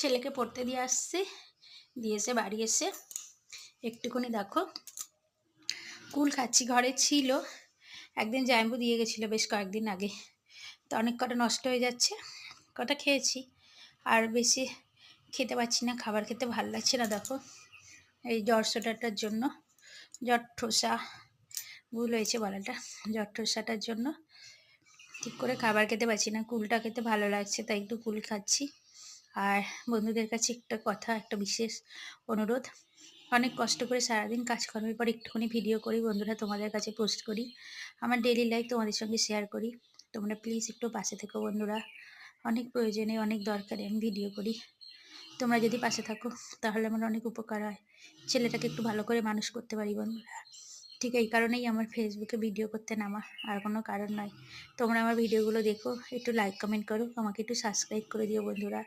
ছেলেকে পড়তে দিয়ে আসছি, দিয়ে এসে বাড়ি এসে একটুখানি দেখো কুল খাচ্ছি। ঘরে ছিল, একদিন জাম্বু দিয়ে গেছিলো বেশ কয়েকদিন আগে, তো অনেক কটা নষ্ট হয়ে যাচ্ছে, কটা খেয়েছি আর বেশি খেতে পারছি না, খাবার খেতে ভালো লাগছে না। দেখো এই জ্বর শোটাটার জন্য, জ্বর ঠোসা ভুল হয়েছে বলাটা, জ্বর ঠোসাটার জন্য ঠিক করে খাবার খেতে পারছি না। কুলটা খেতে ভালো লাগছে তাই একটু কুল খাচ্ছি। আর বন্ধুদের কাছে একটা কথা, একটা বিশেষ অনুরোধ, অনেক কষ্ট করে সারাদিন কাজকর্মের পর একটুখানি ভিডিও করি বন্ধুরা, তোমাদের কাছে পোস্ট করি, আমার ডেইলি লাইফ তোমাদের সঙ্গে শেয়ার করি। তোমরা প্লিজ একটু পাশে থেকো বন্ধুরা, অনেক প্রয়োজনে অনেক দরকারে আমি ভিডিও করি। তোমরা যদি পাশে থাকো তাহলে আমার অনেক উপকার হয়, ছেলেটাকে একটু ভালো করে মানুষ করতে পারি বন্ধুরা। ঠিক এই কারণেই আমার ফেসবুকে ভিডিও করতে নামা, আর কোনো কারণ নয়। তোমরা আমার ভিডিওগুলো দেখো, একটু লাইক কমেন্ট করো, আমাকে একটু সাবস্ক্রাইব করে দিও বন্ধুরা।